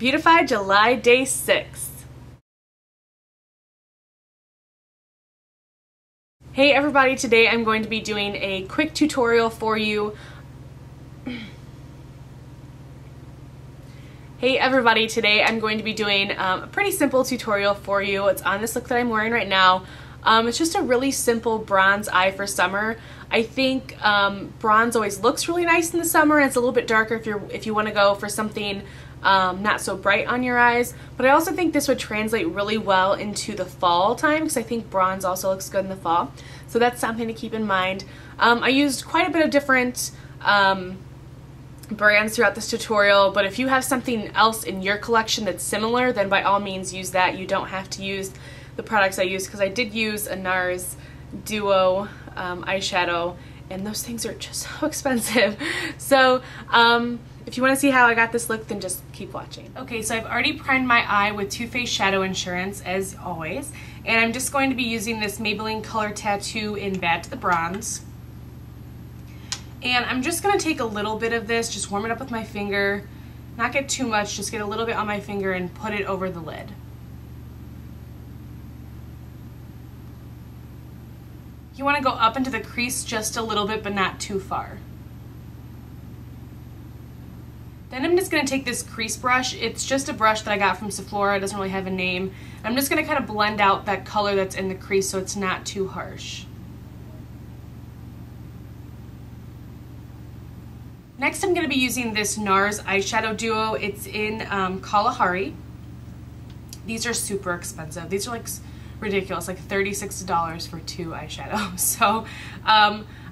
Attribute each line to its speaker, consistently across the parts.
Speaker 1: Beautify July Day 6. Hey everybody, today I'm going to be doing a quick tutorial for you. Hey everybody, today I'm going to be doing a pretty simple tutorial for you. It's on this look that I'm wearing right now. It's just a really simple bronze eye for summer. I think bronze always looks really nice in the summer, and it's a little bit darker if you want to go for something not so bright on your eyes. But I also think this would translate really well into the fall time, because I think bronze also looks good in the fall. So that's something to keep in mind. I used quite a bit of different brands throughout this tutorial, but if you have something else in your collection that's similar, then by all means use that. You don't have to use the products I use, because I did use a NARS Duo eyeshadow, and those things are just so expensive. So if you want to see how I got this look, then just keep watching. Okay, so I've already primed my eye with Too Faced Shadow Insurance, as always, and I'm just going to be using this Maybelline Color Tattoo in Bad to the Bronze. And I'm just going to take a little bit of this, just warm it up with my finger, not get too much, just get a little bit on my finger and put it over the lid. You want to go up into the crease just a little bit, but not too far. Then I'm just going to take this crease brush. It's just a brush that I got from Sephora. It doesn't really have a name. I'm just going to kind of blend out that color that's in the crease so it's not too harsh. Next, I'm going to be using this NARS eyeshadow duo. It's in Kalahari. These are super expensive. These are like ridiculous, like $36 for 2 eyeshadows. So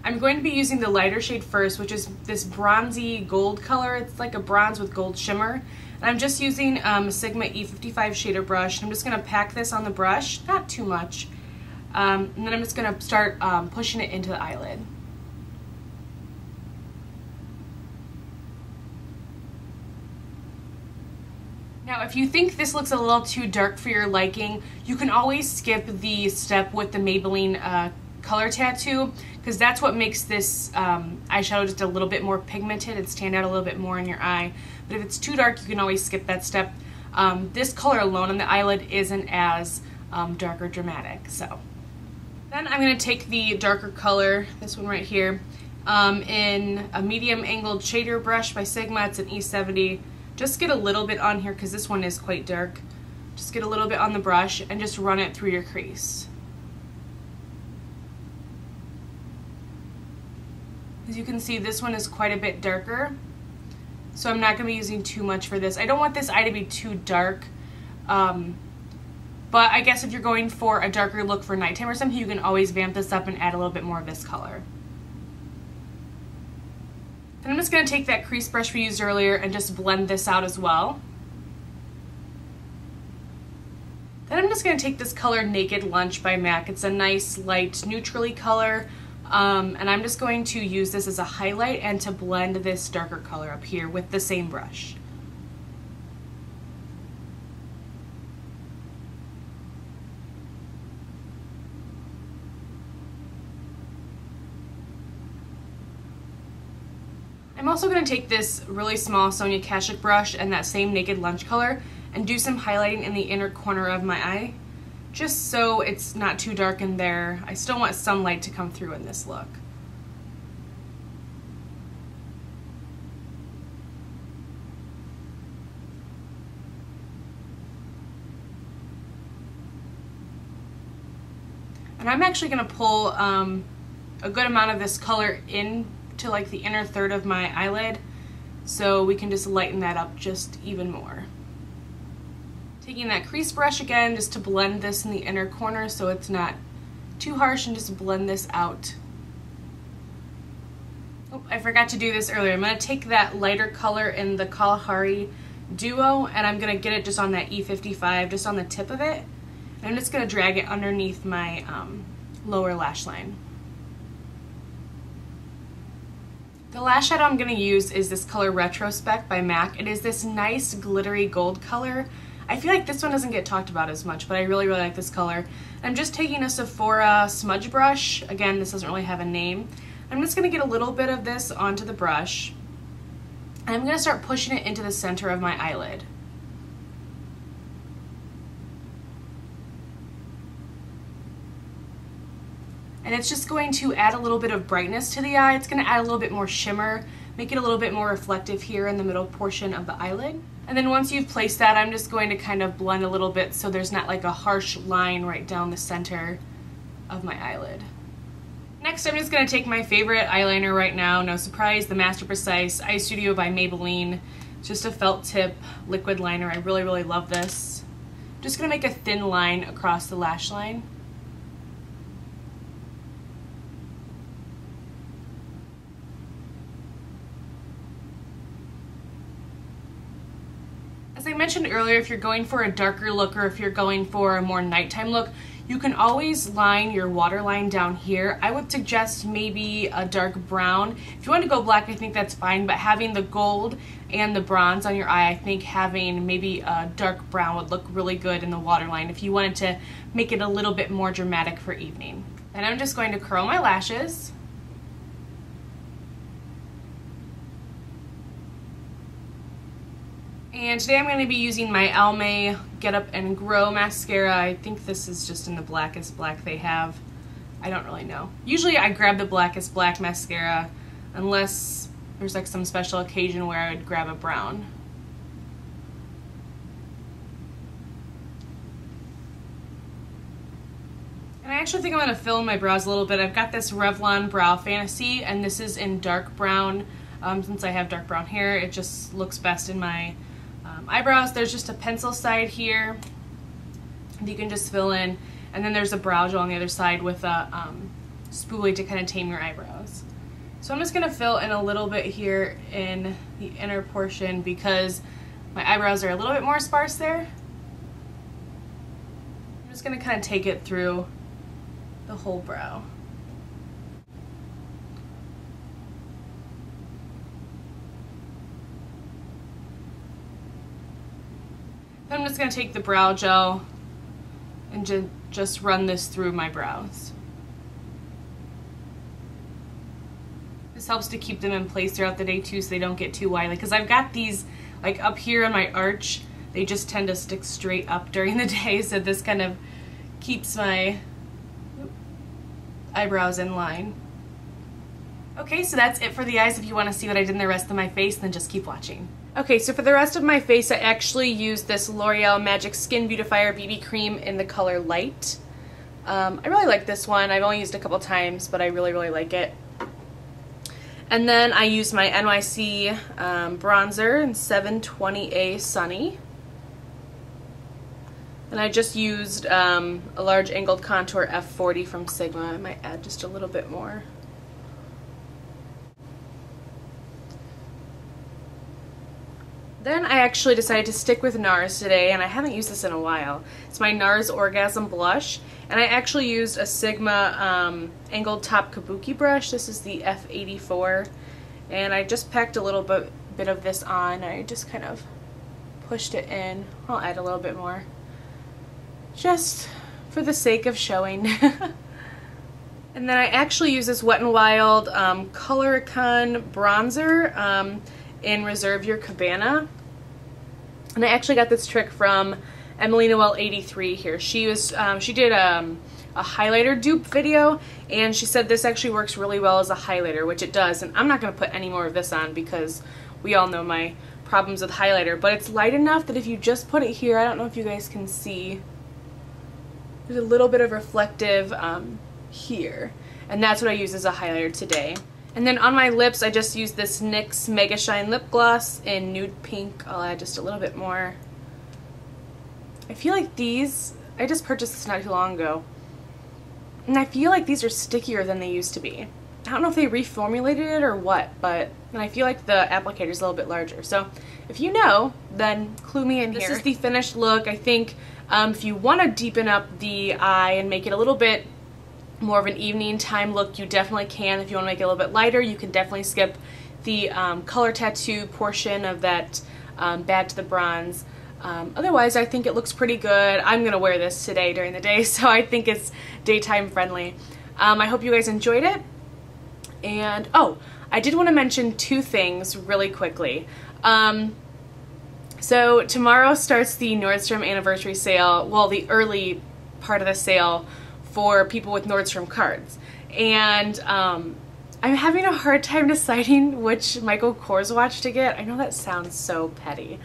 Speaker 1: I'm going to be using the lighter shade first, which is this bronzy gold color. It's like a bronze with gold shimmer. And I'm just using a Sigma E55 shader brush. I'm just going to pack this on the brush, not too much. And then I'm just going to start pushing it into the eyelid. Now, if you think this looks a little too dark for your liking, you can always skip the step with the Maybelline Color Tattoo, because that's what makes this eyeshadow just a little bit more pigmented and stand out a little bit more in your eye. But if it's too dark, you can always skip that step. This color alone on the eyelid isn't as dark or dramatic. So then I'm going to take the darker color, this one right here, in a medium angled shader brush by Sigma. It's an E70. Just get a little bit on here because this one is quite dark. Just get a little bit on the brush and just run it through your crease. As you can see, this one is quite a bit darker, so I'm not going to be using too much for this. I don't want this eye to be too dark, but I guess if you're going for a darker look for nighttime or something, you can always vamp this up and add a little bit more of this color. Then I'm just going to take that crease brush we used earlier and just blend this out as well. Then I'm just going to take this color Naked Lunch by MAC. It's a nice light neutrally color, and I'm just going to use this as a highlight and to blend this darker color up here with the same brush. I'm also going to take this really small Sonia Kashuk brush and that same Naked Lunch color and do some highlighting in the inner corner of my eye, just so it's not too dark in there. I still want some light to come through in this look. And I'm actually going to pull a good amount of this color in to like the inner third of my eyelid, so we can just lighten that up just even more. Taking that crease brush again just to blend this in the inner corner so it's not too harsh, and just blend this out. Oh, I forgot to do this earlier. I'm going to take that lighter color in the Kalahari Duo, and I'm going to get it just on that E55, just on the tip of it, and I'm just going to drag it underneath my lower lash line. The last shadow I'm going to use is this color Retrospeck by MAC. It is this nice glittery gold color. I feel like this one doesn't get talked about as much, but I really, really like this color. I'm just taking a Sephora smudge brush. Again, this doesn't really have a name. I'm just going to get a little bit of this onto the brush. And I'm going to start pushing it into the center of my eyelid. and it's just going to add a little bit of brightness to the eye. It's going to add a little bit more shimmer, make it a little bit more reflective here in the middle portion of the eyelid. And then once you've placed that, I'm just going to kind of blend a little bit so there's not like a harsh line right down the center of my eyelid. Next, I'm just going to take my favorite eyeliner right now, no surprise, the Master Precise Eye Studio by Maybelline. It's just a felt tip liquid liner. I really, really love this. I'm just going to make a thin line across the lash line. As I mentioned earlier, if you're going for a darker look or if you're going for a more nighttime look, you can always line your waterline down here. I would suggest maybe a dark brown. If you want to go black, I think that's fine, but having the gold and the bronze on your eye, I think having maybe a dark brown would look really good in the waterline if you wanted to make it a little bit more dramatic for evening. And I'm just going to curl my lashes. And today I'm going to be using my Almay Get Up and Grow mascara. I think this is just in the blackest black they have. I don't really know. Usually I grab the blackest black mascara unless there's like some special occasion where I would grab a brown. And I actually think I'm going to fill in my brows a little bit. I've got this Revlon Brow Fantasy, and this is in dark brown. Since I have dark brown hair, it just looks best in my eyebrows. There's just a pencil side here that you can just fill in, and then there's a brow gel on the other side with a spoolie to kind of tame your eyebrows. So I'm just going to fill in a little bit here in the inner portion because my eyebrows are a little bit more sparse there. I'm just going to kind of take it through the whole brow. I'm just going to take the brow gel and just run this through my brows. This helps to keep them in place throughout the day too so they don't get too wide. Because I've got these like up here on my arch, they just tend to stick straight up during the day, so this kind of keeps my eyebrows in line. Okay, so that's it for the eyes. If you want to see what I did in the rest of my face, then just keep watching. Okay, so for the rest of my face, I actually used this L'Oreal Magic Skin Beautifier BB Cream in the color Light. I really like this one. I've only used it a couple times, but I really, really like it. And then I used my NYC Bronzer in 720A Sunny. And I just used a large angled contour F40 from Sigma. I might add just a little bit more. Then I actually decided to stick with NARS today, and I haven't used this in a while. It's my NARS Orgasm Blush, and I actually used a Sigma angled top kabuki brush. This is the F84, and I just packed a little bit of this on. I just kind of pushed it in. I'll add a little bit more, just for the sake of showing. And then I actually use this Wet n Wild Color Icon bronzer in Reserve Your Cabana. And I actually got this trick from Emily Noel 83 here. She did a highlighter dupe video, and she said this actually works really well as a highlighter, which it does. And I'm not going to put any more of this on because we all know my problems with highlighter, but it's light enough that if you just put it here, I don't know if you guys can see, there's a little bit of reflective here, and that's what I use as a highlighter today. And then on my lips, I just used this NYX Megashine lip gloss in Nude Pink. I'll add just a little bit more. I feel like these, I just purchased this not too long ago, and I feel like these are stickier than they used to be. I don't know if they reformulated it or what, but I feel like the applicator is a little bit larger. So if you know, then clue me in here. This is the finished look. I think if you want to deepen up the eye and make it a little bit more of an evening time look, you definitely can. If you want to make it a little bit lighter, you can definitely skip the color tattoo portion of that Bad to the Bronze. Otherwise, I think it looks pretty good. I'm going to wear this today during the day, so I think it's daytime friendly. I hope you guys enjoyed it. And, oh, I did want to mention two things really quickly. So tomorrow starts the Nordstrom anniversary sale, well, the early part of the sale for people with Nordstrom cards. and I'm having a hard time deciding which Michael Kors watch to get. I know that sounds so petty.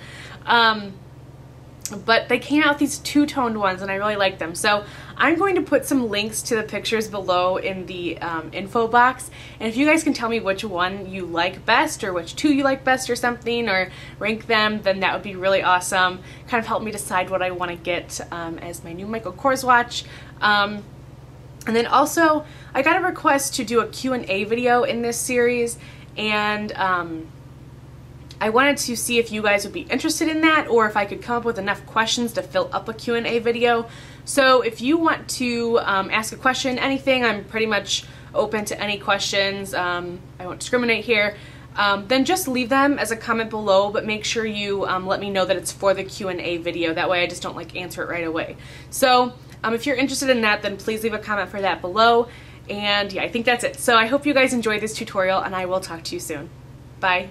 Speaker 1: But they came out with these two-toned ones and I really like them. So I'm going to put some links to the pictures below in the info box. And if you guys can tell me which one you like best or which two you like best or something, or rank them, then that would be really awesome. Kind of help me decide what I want to get as my new Michael Kors watch. And then also, I got a request to do a Q&A video in this series, and I wanted to see if you guys would be interested in that, or if I could come up with enough questions to fill up a Q&A video. So if you want to ask a question, anything, I'm pretty much open to any questions. I won't discriminate here. Then just leave them as a comment below, but make sure you let me know that it's for the Q&A video. That way I just don't like answer it right away. So if you're interested in that, then please leave a comment for that below. And yeah, I think that's it. So I hope you guys enjoyed this tutorial, and I will talk to you soon. Bye.